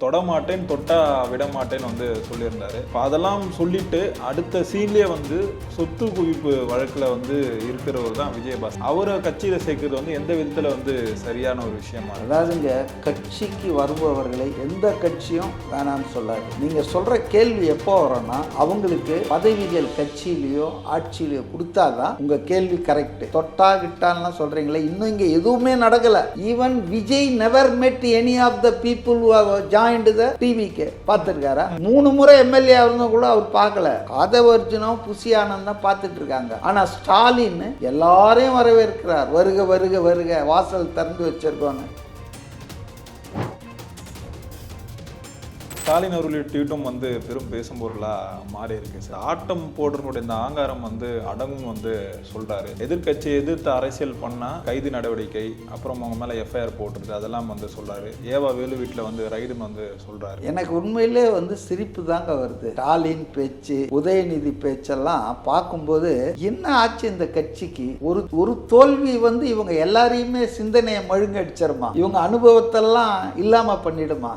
தொடமாட்டேன் தொட்டா விடமாட்டேன்னு வந்து சொல்லியிருந்தாரு. இப்போ அதெல்லாம் சொல்லிட்டு அடுத்த சீன்லேயே வந்து சொத்து குவிப்பு வழக்கில் வந்து இருக்கிறவர் தான் விஜயபாஸ்கர். அவரை கட்சியில் சேர்க்கறது வந்து எந்த விதத்தில் வந்து சரியான ஒரு விஷயமா? அதாவதுங்க, கட்சிக்கு வருபவர்களை எந்த கட்சியும் வேணாம்னு சொல்லாது. நீங்கள் சொல்கிற கேள்வி எப்போ வரும்னா, அவங்களுக்கு பதவிகள் கட்சியிலையோ ஆட்சியிலையோ கொடுத்தாதான் உங்கள் கேள்வி கரெக்ட். தொட்டா கிட்டான்லாம் சொல்கிறீங்களே, இன்னும் இங்கே எதுவுமே நடக்கலை. Even Vijay never met any of the people who have joined the TVK. பார்த்துருக்காரா? 3 முறை எம்எல்ஏ இருந்தும் கூட அவர் பார்க்கல. ஆதவர்ஜுனும் புசி ஆனந்த் பார்த்துட்டு இருக்காங்க. ஆனால் ஸ்டாலின் எல்லாரையும் வரவேற்கிறார். வருக வருக வருக, வாசல் திறந்து வச்சிருக்கோன்னு. ஸ்டாலின் அவர்களுடைய ட்வீட்டும் வந்து பெரும் பேசும் பொருளாக மாறி இருக்கு சார். ஆட்டம் போடுறனுடைய இந்த ஆங்காரம் வந்து அடங்கும் வந்து சொல்றாரு. எதிர்கட்சியை எதிர்த்து அரசியல் பண்ணா கைது நடவடிக்கை, அப்புறம் அவங்க மேல எஃப்ஐஆர் போட்டுருது, அதெல்லாம் வந்து சொல்றாரு. ஏவா வேலு வீட்டில் வந்து ரைடுன்னு வந்து சொல்றாரு. எனக்கு உண்மையிலே வந்து சிரிப்பு தாங்க வருது. ஸ்டாலின் பேச்சு, உதயநிதி பேச்செல்லாம் பார்க்கும்போது என்ன ஆச்சு இந்த கட்சிக்கு? ஒரு தோல்வி வந்து இவங்க எல்லாரையுமே சிந்தனையை மழுங்கடிச்சிருமா? இவங்க அனுபவத்தெல்லாம் இல்லாம பண்ணிடுமா?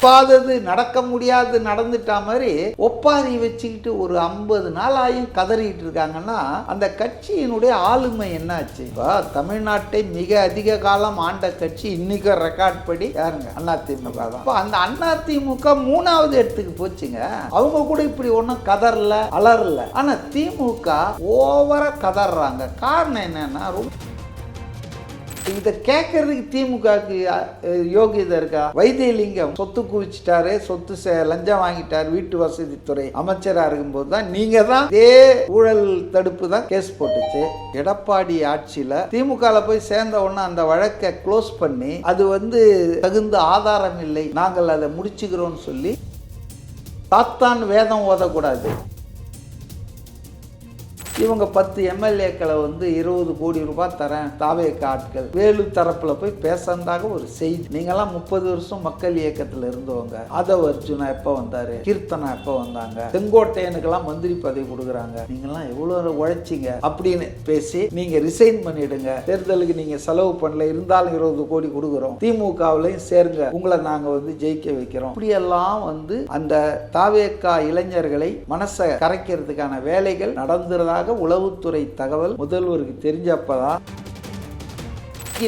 ஒப்பாதது நடக்க முடியாது நடந்துட்டா மாதிரி ஒப்பாரி வச்சுக்கிட்டு ஒரு 50 நாள் ஆயும் கதறிட்டு இருக்காங்கன்னா அந்த கட்சியினுடைய ஆளுமை என்னாச்சு? தமிழ்நாட்டை மிக அதிக காலம் ஆண்ட கட்சி இன்னைக்கு ரெக்கார்ட் படி யாருங்க? அதிமுக தான். அந்த அதிமுக 3வது இடத்துக்கு போச்சுங்க. அவங்க கூட இப்படி ஒன்றும் கதறல, அலறல. ஆனா திமுக ஓவரா கதறாங்க. காரணம் என்னன்னா, இதை கேட்கறதுக்கு திமுகவுக்கு யோகியதை இருக்கா? வைத்தியலிங்கம் சொத்து குவிச்சிட்டாரு, சொத்து லஞ்சம் வாங்கிட்டாரு, வீட்டு வசதித்துறை அமைச்சராக இருக்கும்போது தான் நீங்க தான் இதே ஊழல் தடுப்பு தான் கேஸ் போட்டுச்சு. எடப்பாடி ஆட்சியில் திமுகவில் போய் சேர்ந்த உடனே அந்த வழக்கை க்ளோஸ் பண்ணி அது வந்து தகுந்த ஆதாரம் இல்லை, நாங்கள் அதை முடிச்சுக்கிறோம்னு சொல்லி தாத்தான் வேதம் ஓதக்கூடாது. இவங்க 10 எம்எல்ஏக்களை வந்து 20 கோடி ரூபாய் தரேன் தாவேக ஆட்கள். வேலு தரப்புல போய் பேசந்தாக ஒரு செய்தி. நீங்கெல்லாம் 30 வருஷம் மக்கள் இயக்கத்தில் இருந்தவங்க. ஆதவர்ஜுனா எப்போ வந்தாரு? கீர்த்தனா எப்போ வந்தாங்க? செங்கோட்டையனுக்கெல்லாம் மந்திரி பதவி கொடுக்குறாங்க. நீங்கெல்லாம் எவ்வளோ உழைச்சிங்க அப்படின்னு பேசி நீங்க ரிசைன் பண்ணிடுங்க, தேர்தலுக்கு நீங்க செலவு பண்ணல, இருந்தாலும் 20 கோடி கொடுக்குறோம், திமுகவிலையும் சேருங்க, உங்களை நாங்க வந்து ஜெயிக்க வைக்கிறோம். இப்படியெல்லாம் வந்து அந்த தாவேக இளைஞர்களை மனசை கரைக்கிறதுக்கான வேலைகள் நடந்துறதாக உளவுத்துறை தகவல் முதல்வருக்கு தெரிஞ்சப்பதான்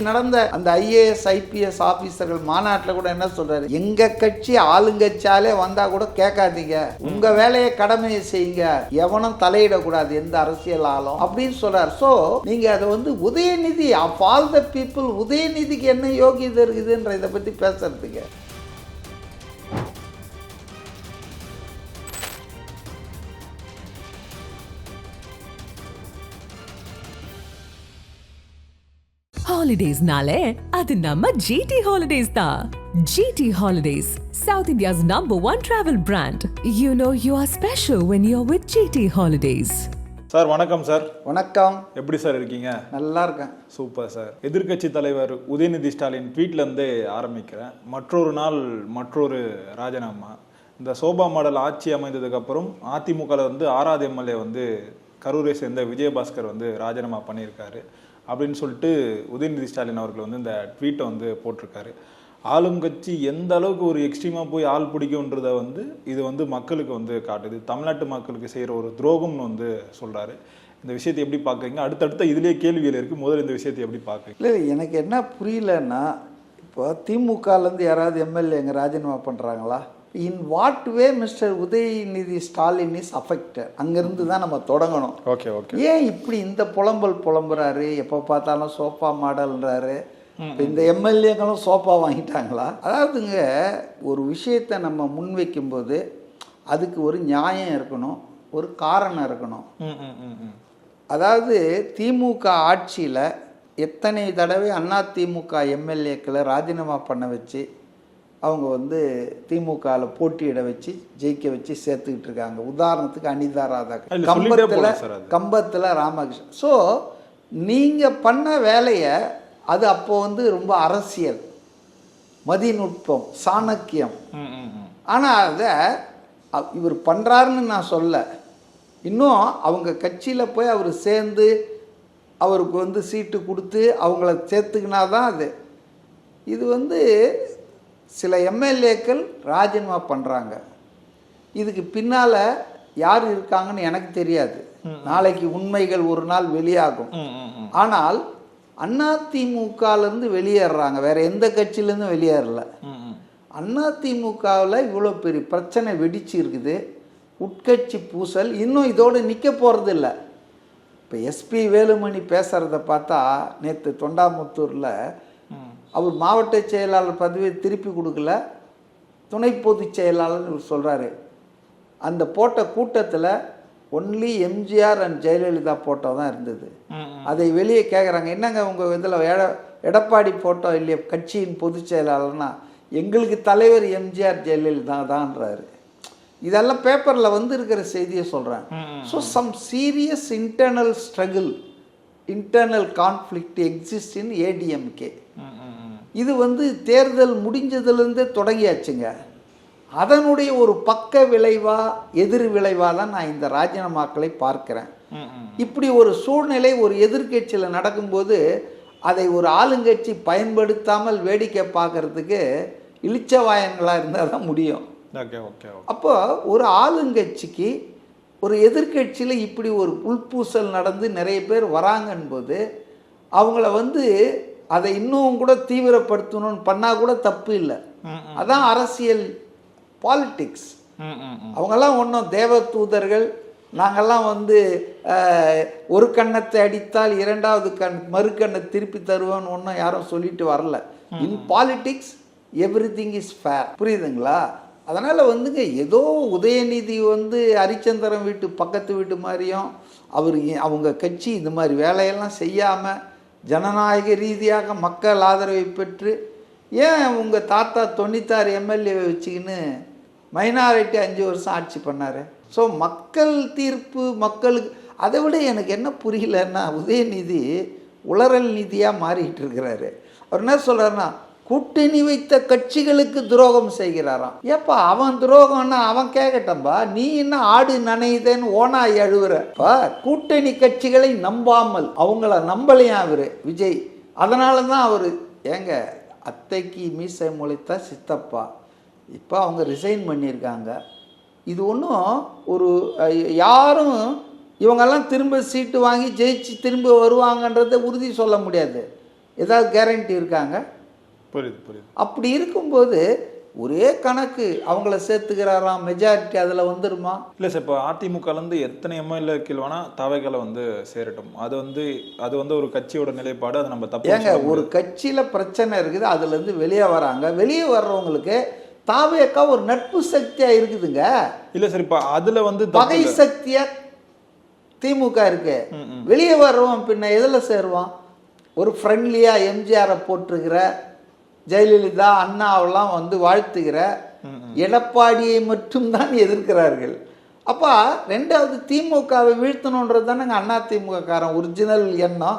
நடந்த அந்த ஐஏஎஸ் ஐபிஎஸ் ஆபீசர்கள் மாநாட்டில் கூட என்ன சொல்றாரு? எங்க கட்சி ஆளுங்கட்சியாலே வந்தா கூட கேட்காதீங்க, உங்க வேலையை கடமையை செய்யுங்க, எவனும் தலையிடக்கூடாது எந்த அரசியல் ஆளும் அப்படின்னு சொல்றாரு. சோ நீங்க அதை வந்து Udhayanidhi of all the people, உதயநிதிக்கு என்ன யோகியதை இருக்குதுன்ற இதை பத்தி பேசுறதுக்கு Holidays nale adu namma GT Holidays da. GT Holidays, South India's #1 travel brand. You know you are special when you're with GT Holidays. Sir வணக்கம் சார். வணக்கம். எப்படி சார் இருக்கீங்க? நல்லா இருக்கேன். Super sir. எதிர்கட்சி தலைவர் உதயநிதி ஸ்டாலின் ட்வீட்லேருந்தே ஆரம்பிக்கிறேன். மற்றொரு நாள் மற்றொரு ராஜினாமா. இந்த சோபா மாடல் ஆட்சி அமைந்ததுக்கப்புறம் அதிமுகவில் வந்து 6வது எம்எல்ஏ வந்து கரூரை சேர்ந்த விஜயபாஸ்கர் வந்து ராஜினாமா பண்ணியிருக்காரு அப்படின்னு சொல்லிட்டு உதயநிதி ஸ்டாலின் அவர்கள் வந்து இந்த ட்வீட்டை வந்து போட்டிருக்காரு. ஆளும் கட்சி எந்த அளவுக்கு ஒரு எக்ஸ்ட்ரீமாக போய் ஆள் பிடிக்கும்ன்றத வந்து இது வந்து மக்களுக்கு வந்து காட்டுது, தமிழ்நாட்டு மக்களுக்கு செய்கிற ஒரு துரோகம்னு வந்து சொல்கிறாரு. இந்த விஷயத்தை எப்படி பார்க்குறீங்க? அடுத்தடுத்த இதுலேயே கேள்விகள் இருக்குது, முதல்ல இந்த விஷயத்தை எப்படி பார்க்குறீங்க? இல்லை, எனக்கு என்ன புரியலன்னா, இப்போ திமுகலேருந்து யாராவது எம்எல்ஏங்க ராஜினாமா பண்ணுறாங்களா? In what way mister Udhayanidhi Stalin is affected? அங்கேருந்து தான் நம்ம தொடங்கணும். Okay okay. ஏன் இப்படி இந்த புலம்புறாரு? எப்போ பார்த்தாலும் சோஃபா மாடல்ன்றாரு. இந்த எம்எல்ஏங்களும் சோஃபா வாங்கிட்டாங்களா? அதாவதுங்க, ஒரு விஷயத்தை நம்ம முன்வைக்கும்போது அதுக்கு ஒரு நியாயம் இருக்கணும், ஒரு காரணம் இருக்கணும். அதாவது திமுக ஆட்சியில் எத்தனை தடவை அதிமுக எம்எல்ஏக்களை ராஜினாமா பண்ண வச்சு அவங்க வந்து திமுகவில் போட்டியிட வச்சு ஜெயிக்க வச்சு சேர்த்துக்கிட்டு இருக்காங்க. உதாரணத்துக்கு அனிதா ராதாகிருஷ்ணன், கம்பத்தில் ராமகிருஷ்ணன். ஸோ நீங்கள் பண்ண வேலையை அது அப்போ வந்து ரொம்ப அரசியல், மதிநுட்பம், சாணக்கியம். ஆனால் அதை இவர் பண்ணுறாருன்னு நான் சொல்ல. இன்னும் அவங்க கட்சியில் போய் அவர் சேர்ந்து அவருக்கு வந்து சீட்டு கொடுத்து அவங்கள சேர்த்துக்கினா தான் அது. இது வந்து சில எம்எல்ஏக்கள் ராஜினாமா பண்ணுறாங்க. இதுக்கு பின்னால் யார் இருக்காங்கன்னு எனக்கு தெரியாது. நாளைக்கு உண்மைகள் ஒரு நாள் வெளியாகும். ஆனால் அதிமுகலேருந்து வெளியேறாங்க, வேற எந்த கட்சியிலேருந்து வெளியேறல. அதிமுகவில் இவ்வளோ பெரிய பிரச்சனை வெடிச்சு இருக்குது, உட்கட்சி பூசல். இன்னும் இதோடு நிற்க போகிறது இல்லை. இப்போ எஸ்பி வேலுமணி பேசுகிறத பார்த்தா, நேற்று தொண்டாமுத்தூரில் அவர் மாவட்ட செயலாளர் பதவியை திருப்பி கொடுக்கல, துணை பொதுச் செயலாளர்னு இவர் சொல்கிறாரு. அந்த போட்ட கூட்டத்தில் only MGR and Jayalalithaa photo தான் இருந்தது. அதை வெளியே கேட்குறாங்க, என்னங்க உங்கள் இதில் எடப்பாடி ஃபோட்டோ இல்லையா கட்சியின் பொதுச் செயலாளர்னா, எங்களுக்கு தலைவர் எம்ஜிஆர் ஜெயலலிதா தான்றாரு. இதெல்லாம் பேப்பரில் வந்து இருக்கிற செய்தியை சொல்கிறேன். So some serious internal struggle, internal conflict exist in ADMK. இது வந்து தேர்தல் முடிஞ்சதுலேருந்தே தொடங்கியாச்சுங்க. அதனுடைய ஒரு பக்க விளைவா எதிர் விளைவாக தான் நான் இந்த ராஜினாமாக்களை பார்க்கிறேன். இப்படி ஒரு சூழ்நிலை ஒரு எதிர்கட்சியில் நடக்கும்போது அதை ஒரு ஆளுங்கட்சி பயன்படுத்தாமல் வேடிக்கை பார்க்கறதுக்கு இளிச்சவாயன்களாக இருந்தால் தான் முடியும். அப்போ ஒரு ஆளுங்கட்சிக்கு ஒரு எதிர்கட்சியில் இப்படி ஒரு உள்பூசல் நடந்து நிறைய பேர் வராங்கன்போது அவங்கள வந்து அதை இன்னும் கூட தீவிரப்படுத்தணும்னு பண்ணால் கூட தப்பு இல்லை. அதான் அரசியல் பாலிட்டிக்ஸ். அவங்கெல்லாம் ஒன்றும் தேவ தூதர்கள், நாங்கள்லாம் வந்து ஒரு கண்ணத்தை அடித்தால் இரண்டாவது மறு கண்ணை திருப்பி தருவோன்னு ஒன்றும் யாரும் சொல்லிட்டு வரல. In politics everything is fair. புரியுதுங்களா? அதனால் வந்துங்க ஏதோ உதயநிதி வந்து ஹரிச்சந்திரன் வீட்டு பக்கத்து வீட்டு மாதிரியும் அவங்க கட்சி இந்த மாதிரி வேலையெல்லாம் செய்யாமல் ஜனநாயக ரீதியாக மக்கள் ஆதரவை பெற்று, ஏன் உங்கள் தாத்தா 96 எம்எல்ஏவை வச்சுக்கின்னு மைனாரிட்டி 5 வருஷம் ஆட்சி பண்ணார்? ஸோ மக்கள் தீர்ப்பு மக்களுக்கு. அதை விட எனக்கு என்ன புரியலன்னா, உதயநிதி உளறல் நிதியாக மாறிக்கிட்டு இருக்கிறாரு. அவர் என்ன சொல்கிறாருன்னா, கூட்டணி வைத்த கட்சிகளுக்கு துரோகம் செய்கிறாராம். ஏப்பா அவன் துரோகம்னா அவன் கேட்கட்டம்பா, நீ என்ன ஆடு நனையுதேன்னு ஓனாய் அழுவுறப்பா. கூட்டணி கட்சிகளை நம்பாமல் அவங்கள நம்பலையா அவர் விஜய். அதனால தான் அவர் ஏங்க அத்தைக்கு மீசை முளைத்தா சித்தப்பா. இப்போ அவங்க ரிசைன் பண்ணியிருக்காங்க. இது ஒன்றும் ஒரு யாரும் இவங்கெல்லாம் திரும்ப சீட்டு வாங்கி ஜெயிச்சு திரும்ப வருவாங்கன்றதை உறுதி சொல்ல முடியாது. ஏதாவது கேரண்டி இருக்காங்க? புரியுது. அப்படி இருக்கும்போது ஒரே கணக்கு அவங்கள சேர்த்துக்கிறாராம், மெஜாரிட்டி அதில் வந்துருமா? இல்லை சார், இப்போ அதிமுகலேருந்து எத்தனை எம்எல்ஏக்கள் வேணால் தவைகளை வந்து சேரட்டும், அது வந்து ஒரு கட்சியோட நிலைப்பாடு. அதை நம்ம தப்பு. ஏங்க ஒரு கட்சியில் பிரச்சனை இருக்குது, அதுலேருந்து வெளியே வராங்க. வெளியே வர்றவங்களுக்கு தாவேக்கா ஒரு நட்பு சக்தியாக இருக்குதுங்க. இல்லை சார், இப்போ அதில் வந்து பகை சக்தியாக திமுக இருக்கு. வெளியே வர்றவன் பின்ன எதில் சேருவான்? ஒரு ஃப்ரெண்ட்லியாக எம்ஜிஆரை போட்டிருக்கிற, ஜெயலலிதா அண்ணாவெல்லாம் வந்து வாழ்த்துகிற எடப்பாடியை மட்டும்தான் எதிர்க்கிறார்கள். அப்போ ரெண்டாவது திமுகவை வீழ்த்தணுன்றது தானேங்க அண்ணா திமுக காரன் ஒரிஜினல் எண்ணம்.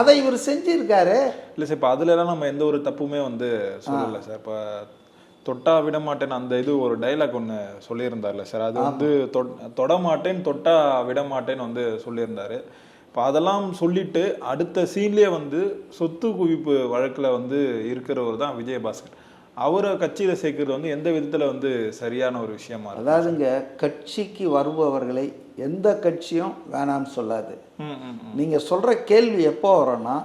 அதை இவர் செஞ்சிருக்காரு. இல்லை சார், இப்போ அதுலலாம் நம்ம எந்த ஒரு தப்புமே வந்து சொல்லலை சார். இப்போ தொட்டா விட மாட்டேன்னு அந்த இது ஒரு டைலாக் ஒன்று சொல்லியிருந்தார்ல சார், அது வந்து தொட மாட்டேன் தொட்டா விட மாட்டேன்னு வந்து சொல்லியிருந்தாரு. இப்போ அதெல்லாம் சொல்லிட்டு அடுத்த சீன்லேயே வந்து சொத்து குவிப்பு வழக்கில் வந்து இருக்கிறவர் தான் விஜயபாஸ்கர். அவரை கட்சியில் சேர்க்கறது வந்து எந்த விதத்தில் வந்து சரியான ஒரு விஷயமா? அதாவதுங்க, கட்சிக்கு வருபவர்களை எந்த கட்சியும் வேணான்னு சொல்லாது. நீங்கள் சொல்கிற கேள்வி எப்போ வரோன்னா,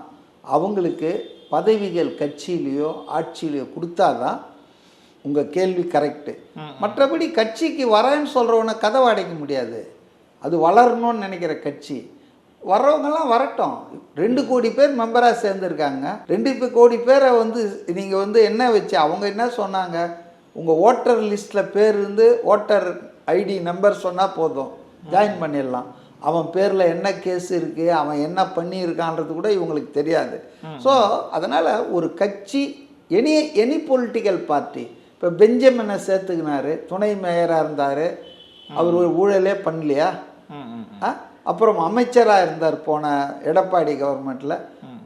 அவங்களுக்கு பதவிகள் கட்சியிலையோ ஆட்சியிலையோ கொடுத்தாதான் உங்கள் கேள்வி கரெக்டு. மற்றபடி கட்சிக்கு வரேன்னு சொல்கிறவனை கதவை அடைக்க முடியாது. அது வளரணும்னு நினைக்கிற கட்சி. வர்றவங்கெல்லாம் வரட்டும். 2 கோடி பேர் மெம்பராக சேர்ந்துருக்காங்க. 2 கோடி பேரை வந்து நீங்கள் வந்து என்ன வச்சு, அவங்க என்ன சொன்னாங்க, உங்கள் ஓட்டர் லிஸ்ட்டில் பேர் இருந்து ஓட்டர் ஐடி நம்பர் சொன்னால் போதும், ஜாயின் பண்ணிடலாம். அவன் பேரில் என்ன கேஸ் இருக்குது, அவன் என்ன பண்ணியிருக்கான்றது கூட இவங்களுக்கு தெரியாது. ஸோ அதனால் ஒரு கட்சி எனி பொலிட்டிக்கல் பார்ட்டி, இப்போ பெஞ்சமினை சேர்த்துக்கினாரு, துணை மேயராக இருந்தார், அவர் ஒரு ஊழலே பண்ணலையா? அப்புறம் அமைச்சராக இருந்தார் போன எடப்பாடி கவர்மெண்ட்டில்.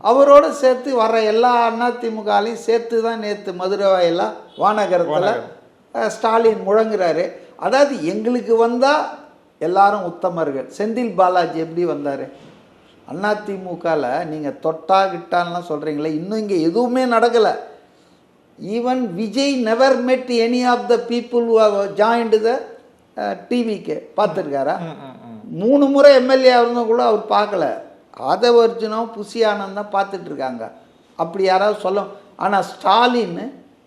அவரோடு சேர்த்து வர எல்லா அதிமுகலையும் சேர்த்து தான் நேற்று மதுரை வாயிலாக வானகரத்தில் ஸ்டாலின் முழங்குறாரு. அதாவது எங்களுக்கு வந்தால் எல்லாரும் உத்தமர்கள். செந்தில் பாலாஜி எப்படி வந்தார்? அண்ணா திமுகவில் நீங்கள் தொட்டா கிட்டான்லாம் சொல்கிறீங்களே, இன்னும் இங்கே எதுவுமே நடக்கலை. 2 கோடி பேர் மெம்பராக சேர்ந்துருக்காங்க. 2 கோடி பேரை வந்து நீங்கள் வந்து என்ன வச்சு, அவங்க என்ன பண்ணியிருக்கான்றதை கூட இவங்களுக்கு தெரியாது. ஸோ அதனால் ஒரு கட்சி எனி பொலிட்டிக்கல் பார்ட்டி, இப்போ பெஞ்சமினை சேர்த்துக்கினாரு, துணை மேயராக இருந்தார், அவர் ஒரு ஊழலே பண்ணலையா? Even Vijay never met any of the people who have joined the டிவிக்கு பார்த்துருக்காரா? 3 முறை எம்எல்ஏ இருந்தும் கூட அவர் பார்க்கல. ஆதவர்ஜுனும் புசி ஆனந்தான் பார்த்துட்டு இருக்காங்க. அப்படி யாராவது சொல்ல. ஆனால் ஸ்டாலின்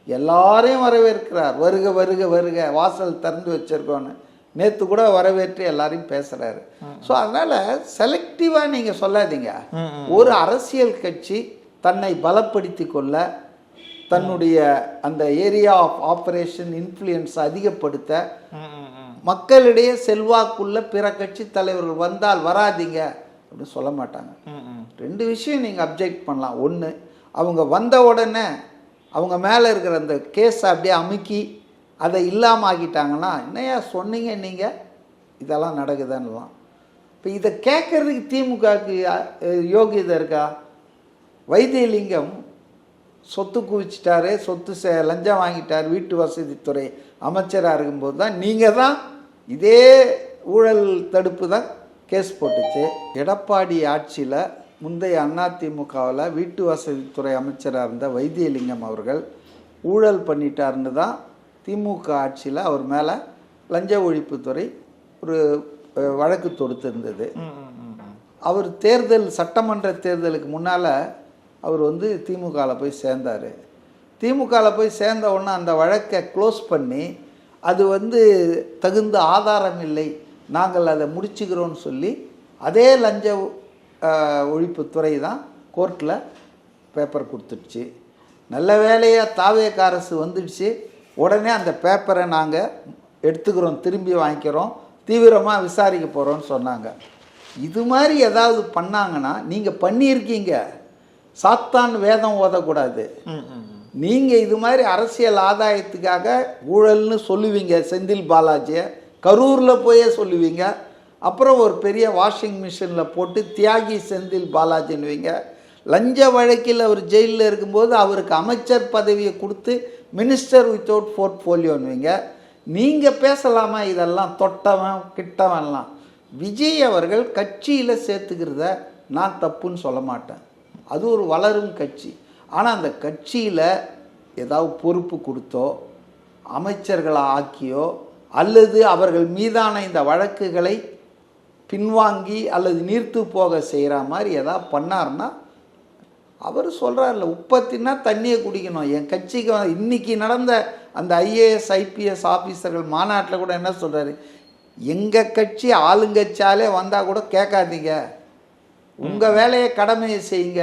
எல்லாரையும் வரவேற்கிறார். வருக வருக வருக, வாசல் திறந்து வச்சிருக்கோன்னு நேற்று கூட வரவேற்று எல்லாரையும் பேசுகிறாரு. ஸோ அதனால் செலக்டிவாக நீங்கள் சொல்லாதீங்க. ஒரு அரசியல் கட்சி தன்னை பலப்படுத்தி கொள்ள, தன்னுடைய அந்த ஏரியா ஆஃப் ஆப்ரேஷன் இன்ஃப்ளூயன்ஸ் அதிகப்படுத்த, மக்களிடையே செல்வாக்குள்ள பிற கட்சி தலைவர்கள் வந்தால் வராதிங்க அப்படின்னு சொல்ல மாட்டாங்க. 2 விஷயம் நீங்கள் அப்ஜெக்ட் பண்ணலாம். ஒன்று, அவங்க வந்த உடனே அவங்க மேலே இருக்கிற அந்த கேஸை அப்படியே அமுக்கி அதை இல்லாமல் ஆக்கிட்டாங்கன்னா, என்னையா சொன்னீங்க நீங்கள், இதெல்லாம் நடக்குதுன்னலாம். இப்போ இதை கேட்குறதுக்கு திமுகவுக்கு யோகியதை இருக்கா? வைத்தியலிங்கம் சொத்து குவிச்சிட்டாரு, சொத்து லஞ்சம் வாங்கிட்டார், வீட்டு வசதித்துறை அமைச்சராக இருக்கும்போது தான் நீங்கள் தான் இதே ஊழல் தடுப்பு தான் கேஸ் போட்டுச்சு. எடப்பாடி ஆட்சியில் முந்தைய அதிமுகவில் வீட்டு வசதித்துறை அமைச்சராக இருந்த வைத்தியலிங்கம் அவர்கள் ஊழல் பண்ணிட்டாருன்னு தான் திமுக ஆட்சியில் அவர் மேலே லஞ்ச ஒழிப்புத்துறை ஒரு வழக்கு தொடுத்திருந்தது. அவர் சட்டமன்ற தேர்தலுக்கு முன்னால் அவர் திமுகவில் போய் சேர்ந்தார். திமுகவில் போய் சேர்ந்த உடனே அந்த வழக்கை க்ளோஸ் பண்ணி, அது தகுந்த ஆதாரம் இல்லை, நாங்கள் அதை முடிச்சுக்கிறோன்னு சொல்லி அதே லஞ்ச ஒழிப்புத்துறை தான் கோர்ட்டில் பேப்பர் கொடுத்துடுச்சு. நல்ல வேலையாக தாவேக அரசு வந்துடுச்சு. உடனே அந்த பேப்பரை நாங்கள் எடுத்துக்கிறோம், திரும்பி வாங்கிக்கிறோம், தீவிரமாக விசாரிக்க போகிறோன்னு சொன்னாங்க. இது மாதிரி ஏதாவது பண்ணாங்கன்னா, நீங்கள் பண்ணியிருக்கீங்க, சாத்தான் வேதம் ஓதக்கூடாது. நீங்கள் இது மாதிரி அரசியல் ஆதாயத்துக்காக ஊழல்னு சொல்லுவீங்க. செந்தில் பாலாஜியை கரூரில் போயே சொல்லுவீங்க. அப்புறம் ஒரு பெரிய வாஷிங் மிஷினில் போட்டு தியாகி செந்தில் பாலாஜின்னுவீங்க. லஞ்ச வழக்கில் அவர் ஜெயிலில் இருக்கும்போது அவருக்கு அமைச்சர் பதவியை கொடுத்து மினிஸ்டர் வித்தவுட் போர்ட்ஃபோலியோன்னுவீங்க. நீங்கள் பேசலாமா இதெல்லாம்? தொட்டவன் கிட்டவன்லாம். விஜய் அவர்கள் கட்சியில் சேர்த்துக்கிறத நான் தப்புன்னு சொல்ல மாட்டேன். அது ஒரு வளரும் கட்சி. ஆனால் அந்த கட்சியில் ஏதாவது பொறுப்பு கொடுத்தோ, அமைச்சர்களை ஆக்கியோ, அல்லது அவர்கள் மீதான இந்த வழக்குகளை பின்வாங்கி அல்லது நீர்த்து போக செய்கிற மாதிரி ஏதாவது பண்ணார்னா, அவர் சொல்கிறார்ல, உப்பத்தின்னா தண்ணியை குடிக்கணும். என் கட்சிக்கு இன்றைக்கி நடந்த அந்த ஐஏஎஸ் ஐபிஎஸ் ஆஃபீஸர்கள் மாநாட்டில் கூட என்ன சொல்கிறாரு, எங்கள் கட்சி ஆளுங்கட்சியாலே வந்தால் கூட கேட்காதீங்க, உங்கள் வேலையை கடமையை செய்யுங்க,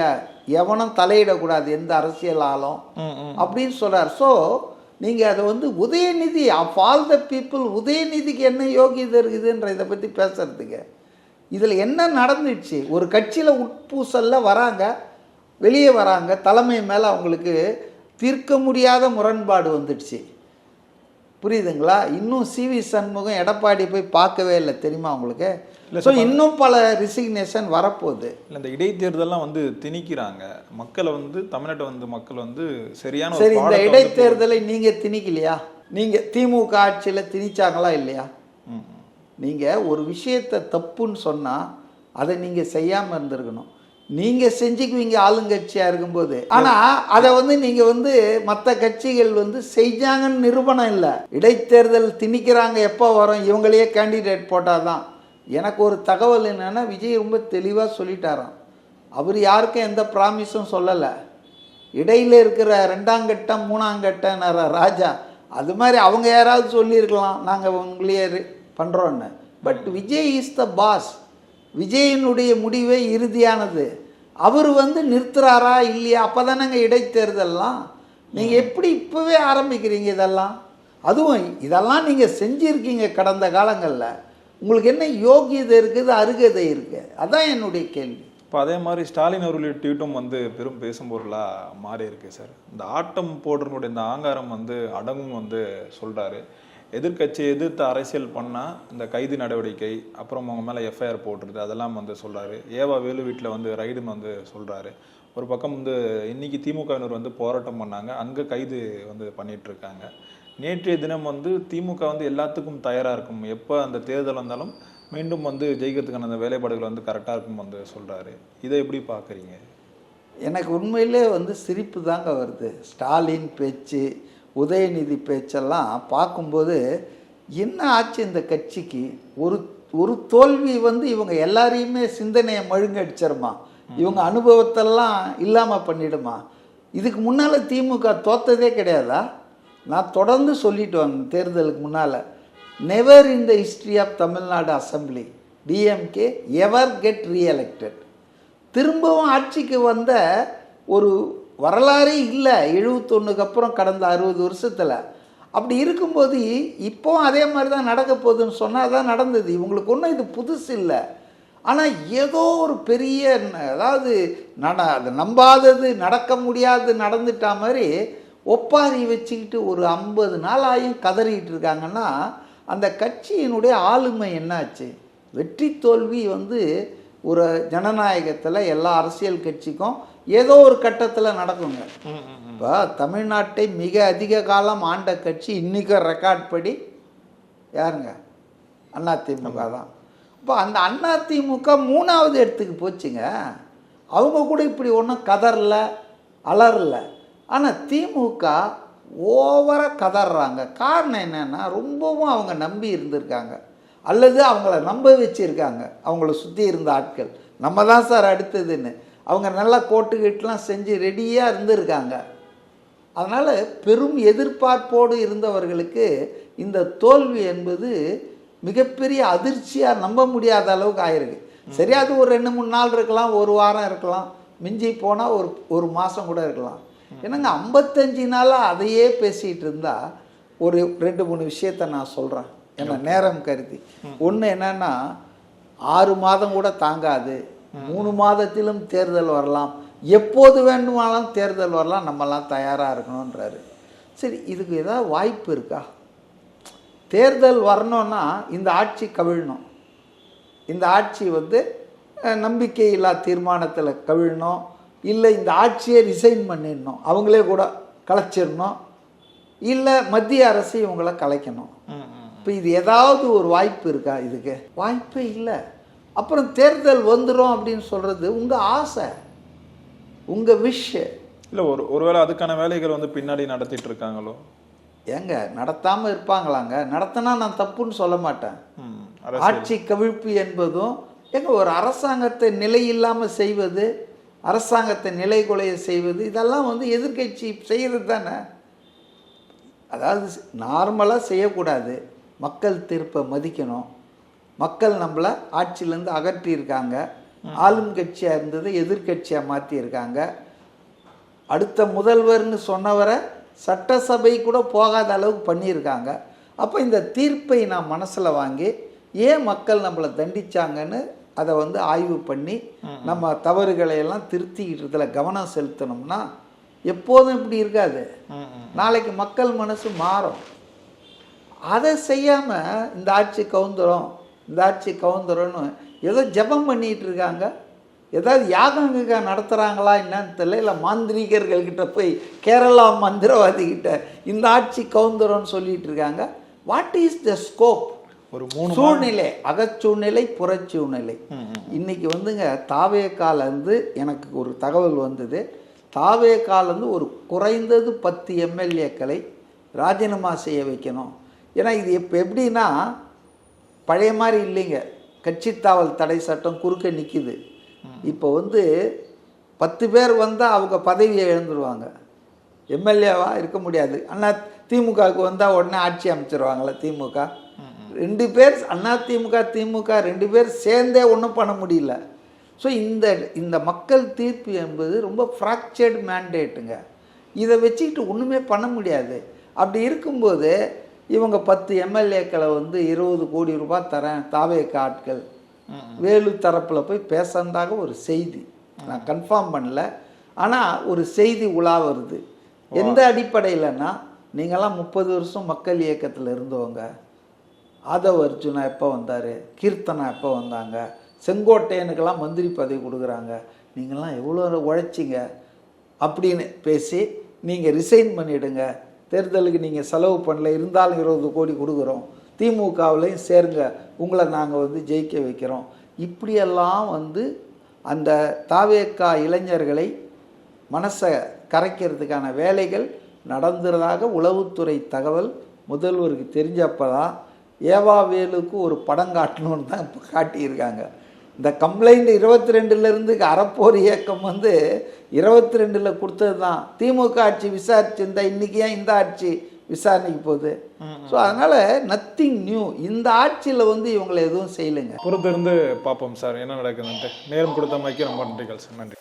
எவனும் தலையிடக்கூடாது எந்த அரசியல் ஆளும் அப்படின்னு சொல்கிறார். ஸோ நீங்கள் அதை Udhayanidhi of all the people, உதயநிதிக்கு என்ன யோகியதை இருக்குதுன்ற இதை பற்றி பேசுறதுக்கு இதில் என்ன நடந்துச்சு? ஒரு கட்சியில் உட்பூசலில் வராங்க, வெளியே வராங்க, தலைமை மேலே அவங்களுக்கு தீர்க்க முடியாத முரண்பாடு வந்துடுச்சு. புரியுதுங்களா? இன்னும் சிவி சண்முகம் எடப்பாடி போய் பார்க்கவே இல்லை, தெரியுமா உங்களுக்கு? ஸோ இன்னும் பல ரிசிக்னேஷன் வரப்போகுது. இல்லை, இந்த இடைத்தேர்தலாம் திணிக்கிறாங்க மக்களை, தமிழ்நாட்டை மக்கள் சரியான. சரி, இந்த இடைத்தேர்தலை நீங்கள் திணிக்கலையா? நீங்கள் திமுக ஆட்சியில் திணிச்சாங்களா இல்லையா? நீங்கள் ஒரு விஷயத்தை தப்புன்னு சொன்னால் அதை நீங்கள் செய்யாமல் இருந்திருக்கணும். நீங்கள் செஞ்சுக்குவீங்க ஆளுங்கட்சியாக இருக்கும்போது. ஆனால் அதை நீங்கள் மற்ற கட்சிகள் செஞ்சாங்கன்னு நிரூபணம் இல்லை. இடைத்தேர்தல் திணிக்கிறாங்க, எப்போ வரும்? இவங்களையே கேண்டிடேட் போட்டால் தான். எனக்கு ஒரு தகவல் என்னென்னா, விஜய் ரொம்ப தெளிவாக சொல்லிட்டாராம், அவர் யாருக்கும் எந்த ப்ராமிஸும் சொல்லலை. இடையில் இருக்கிற 2ஆம் கட்டம் 3ஆம் கட்டம் ராஜா, அது மாதிரி அவங்க யாராவது சொல்லியிருக்கலாம், நாங்கள் உங்களையே பண்ணுறோன்னு. But Vijay is the boss. விஜயினுடைய முடிவே இறுதியானது. அவர் நிறுத்துறாரா இல்லையா? அப்போ தானேங்க இடைத்தேர்தல்லாம். நீங்கள் எப்படி இப்போவே ஆரம்பிக்கிறீங்க இதெல்லாம்? அதுவும் இதெல்லாம் நீங்கள் செஞ்சுருக்கீங்க கடந்த காலங்களில். உங்களுக்கு என்ன யோகியதை இருக்குது, அருகதை இருக்குது? அதான் என்னுடைய கேள்வி. இப்போ அதே மாதிரி ஸ்டாலின் அவர்களுடைய ட்வீட்டும் பெரும் பேசும் பொருளாக மாறி இருக்கு சார். இந்த ஆட்டம் போடுறனுடைய இந்த ஆங்காரம் அடங்கும் சொல்கிறாரு. எதிர்கட்சியை எதிர்த்து அரசியல் பண்ணால் இந்த கைது நடவடிக்கை, அப்புறம் அவங்க மேலே எஃப்ஐஆர் போட்டுருது, அதெல்லாம் சொல்கிறாரு. ஏவா வேலு வீட்டில் ரைடுன்னு சொல்கிறாரு. ஒரு பக்கம் இன்னைக்கு திமுகவினர் போராட்டம் பண்ணாங்க, அங்கே கைது பண்ணிகிட்ருக்காங்க. நேற்றைய தினம் திமுக எல்லாத்துக்கும் தயாராக இருக்கும், எப்போ அந்த தேர்தல் வந்தாலும் மீண்டும் ஜெயிக்கிறதுக்கான அந்த வேலைப்பாடுகள் கரெக்டாக இருக்கும் சொல்கிறாரு. இதை எப்படி பார்க்குறீங்க? எனக்கு உண்மையிலே வந்து சிரிப்பு தாங்க வருது. ஸ்டாலின் பேச்சு, உதயநிதி பேச்செல்லாம் பார்க்கும்போது என்ன ஆச்சு இந்த கட்சிக்கு? ஒரு தோல்வி வந்து இவங்க எல்லாரையுமே சிந்தனையை மழுங்கடிச்சிருமா? இவங்க அனுபவத்தெல்லாம் இல்லாமல் பண்ணிடுமா? இதுக்கு முன்னால் திமுக தோத்ததே கிடையாதா? நான் தொடர்ந்து சொல்லிட்டு வந்தேன் தேர்தலுக்கு முன்னால், never in the history of Tamil Nadu assembly DMK ever get re-elected. திரும்பவும் ஆட்சிக்கு வந்த ஒரு வரலாறே இல்லை 71க்கு அப்புறம் கடந்த 60 வருஷத்தில். அப்படி இருக்கும்போது இப்போ அதே மாதிரி தான் நடக்க போகுதுன்னு சொன்னால் தான் நடந்தது. இவங்களுக்கு ஒன்றும் இது புதுசு இல்லை. ஆனால் ஏதோ ஒரு பெரிய, அதாவது அது நம்பாதது நடக்க முடியாது நடந்துட்டா மாதிரி ஒப்பாரி வச்சுக்கிட்டு ஒரு 50 நாள் ஆயும் கதறிட்டு இருக்காங்கன்னா அந்த கட்சியினுடைய ஆளுமை என்னாச்சு? வெற்றி தோல்வி வந்து ஒரு ஜனநாயகத்தில் எல்லா அரசியல் கட்சிக்கும் ஏதோ ஒரு கட்டத்தில் நடக்குங்க. இப்போ தமிழ்நாட்டை மிக அதிக காலம் ஆண்ட கட்சி இன்றைக்கும் ரெக்கார்ட் படி யாருங்க? அதிமுக தான். இப்போ அந்த அதிமுக 3வது இடத்துக்கு போச்சுங்க. அவங்க கூட இப்படி ஒன்றும் கதறல அலறல. ஆனால் திமுக ஓவராக கதறாங்க. காரணம் என்னென்னா ரொம்பவும் அவங்க நம்பி இருந்திருக்காங்க, அல்லது அவங்கள நம்ப வச்சுருக்காங்க அவங்கள சுற்றி இருந்த ஆட்கள். நம்ம தான் சார் அடுத்ததுன்னு அவங்க நல்லா கோட்டுக்கிட்டலாம் செஞ்சு ரெடியாக இருந்திருக்காங்க. அதனால் பெரும் எதிர்பார்ப்போடு இருந்தவர்களுக்கு இந்த தோல்வி என்பது மிகப்பெரிய அதிர்ச்சியாக நம்ப முடியாத அளவுக்கு ஆயிருக்கு. சரி, அது ஒரு 2-3 நாள் இருக்கலாம், ஒரு வாரம் இருக்கலாம், மிஞ்சி போனால் ஒரு மாதம் கூட இருக்கலாம். என்னங்க 55 நாளாக அதையே பேசிகிட்டு இருந்தால் ஒரு 2-3 விஷயத்தை நான் சொல்கிறேன் என்ன நேரம் கருதி. ஒன்று என்னன்னா, 6 மாதம் கூட தாங்காது, 3 மாதத்திலும் தேர்தல் வரலாம், எப்போது வேண்டுமானாலும் தேர்தல் வரலாம், நம்மலாம் தயாராக இருக்கணுன்றாரு. சரி, இதுக்கு ஏதாவது வாய்ப்பு இருக்கா? தேர்தல் வரணும்னா இந்த ஆட்சி கவிழணும், இந்த ஆட்சி வந்து நம்பிக்கையில்லா தீர்மானத்தில் கவிழணும், இல்லை இந்த ஆட்சியை ரிசைன் பண்ணிடணும், அவங்களே கூட கலைச்சிடணும், இல்லை மத்திய அரசு இவங்களை கலைக்கணும். இப்போ இது ஏதாவது ஒரு வாய்ப்பு இருக்கா? இதுக்கு வாய்ப்பே இல்லை. அப்புறம் தேர்தல் வந்துடும் அப்படின்னு சொல்கிறது உங்கள் ஆசை, உங்கள் விஷ். இல்லை, ஒருவேளை அதுக்கான வேலைகள் வந்து பின்னாடி நடத்திட்டு இருக்காங்களோ? ஏங்க நடத்தாமல் இருப்பாங்களாங்க? நடத்தினா நான் தப்புன்னு சொல்ல மாட்டேன். ஆட்சி கவிழ்ப்பு என்பதும் ஏங்க ஒரு அரசாங்கத்தை நிலை இல்லாமல் செய்வது, அரசாங்கத்தை நிலை குலைய செய்வது, இதெல்லாம் வந்து எதிர்கட்சி செய்கிறது தானே. அதாவது நார்மலாக செய்யக்கூடாது. மக்கள் தீர்ப்பை மதிக்கணும். மக்கள் நம்மளை ஆட்சியிலேருந்து அகற்றியிருக்காங்க, ஆளும் கட்சியாக இருந்தது எதிர்கட்சியாக மாற்றியிருக்காங்க. அடுத்த முதல்வர்னு சொன்னவரை சட்டசபை கூட போகாத அளவுக்கு பண்ணியிருக்காங்க. அப்போ இந்த தீர்ப்பை நான் மனசில் வாங்கி ஏன் மக்கள் நம்மளை தண்டிச்சாங்கன்னு அதை வந்து ஆய்வு பண்ணி நம்ம தவறுகளை எல்லாம் திருத்திக்கிட்டதில் கவனம் செலுத்தணும்னா எப்போதும் இப்படி இருக்காது. நாளைக்கு மக்கள் மனசு மாறும். அதை செய்யாமல் இந்த ஆட்சி கவுந்துரும், இந்த ஆட்சி கவுந்துரும்னு ஏதோ ஜபம் பண்ணிகிட்டு இருக்காங்க. ஏதாவது யாகங்க நடத்துகிறாங்களா என்னன்னு தெரியல, இல்லை மாந்திரிகர்கள்கிட்ட போய் கேரளா மந்திரவாதிகிட்ட இந்த ஆட்சி கவுந்துரும்னு சொல்லிட்டு இருக்காங்க. What is the scope? ஒரு 3 சூழ்நிலை, அகச்சூழ்நிலை, புறச்சூழ்நிலை. இன்னைக்கு வந்துங்க தாவேக்காலேருந்து எனக்கு ஒரு தகவல் வந்தது. தாவேக்காலேருந்து ஒரு குறைந்தது 10 எம்எல்ஏக்களை ராஜினாமா செய்ய வைக்கணும். ஏன்னா இது இப்போ எப்படின்னா பழைய மாதிரி இல்லைங்க, கட்சித்தாவல் தடை சட்டம் குறுக்க நிற்கிது. இப்போ வந்து 10 பேர் வந்தால் அவங்க பதவியை இழந்துருவாங்க, எம்எல்ஏவாக இருக்க முடியாது. ஆனால் திமுகவுக்கு வந்தால் உடனே ஆட்சி அமைச்சிருவாங்களே திமுக. 2 பேர் அதிமுக திமுக 2 பேர் சேர்ந்தே ஒன்றும் பண்ண முடியல. ஸோ இந்த மக்கள் தீர்ப்பு என்பது ரொம்ப ஃப்ராக்சர்டு மேண்டேட்டுங்க. இதை வச்சுக்கிட்டு ஒன்றுமே பண்ண முடியாது. அப்படி இருக்கும்போது இவங்க 10 எம்எல்ஏக்களை வந்து 20 கோடி ரூபாய் தரேன் தாவேக்க ஆட்கள் வேலு தரப்பில் போய் பேசுறதாக ஒரு செய்தி, நான் கன்ஃபார்ம் பண்ணல, ஆனால் ஒரு செய்தி உலா வருது. எந்த அடிப்படையிலன்னா, நீங்கள்லாம் 30 வருஷம் மக்கள் இயக்கத்தில் இருந்தவங்க, ஆதவ் அர்ஜுனா எப்போ வந்தார், கீர்த்தனா எப்போ வந்தாங்க, செங்கோட்டையனுக்கெல்லாம் மந்திரி பதவி கொடுக்குறாங்க, நீங்கள்லாம் எவ்வளோ உழைச்சிங்க அப்படின்னு பேசி நீங்கள் ரிசைன் பண்ணிவிடுங்க, தேர்தலுக்கு நீங்கள் செலவு பண்ணல, இருந்தாலும் 20 கோடி கொடுக்குறோம், திமுகவிலையும் சேருங்க, உங்களை நாங்கள் வந்து ஜெயிக்க வைக்கிறோம், இப்படியெல்லாம் வந்து அந்த தாவேக்கா இளைஞர்களை மனசை கரைக்கிறதுக்கான வேலைகள் நடந்துறதாக உளவுத்துறை தகவல் முதல்வருக்கு தெரிஞ்சப்போ தான் ஏவாவேலுக்கு ஒரு படம் காட்டணும்னு தான் இப்போ காட்டியிருக்காங்க. இந்த கம்ப்ளைண்ட் 22லேருந்து அறப்போர் இயக்கம் 22 கொடுத்தது தான். திமுக ஆட்சி விசாரிச்சிருந்தா இன்றைக்கி ஏன் இந்த ஆட்சி விசாரணைக்கு போகுது? ஸோ அதனால் நத்திங் நியூ. இந்த ஆட்சியில் இவங்களை எதுவும் செய்யலைங்க. பொறுத்திருந்து பார்ப்போம் சார் என்ன நடக்குதுன்ட்டு. நேரம் கொடுத்தமைக்கு ரொம்ப நன்றிகள் சார். நன்றி.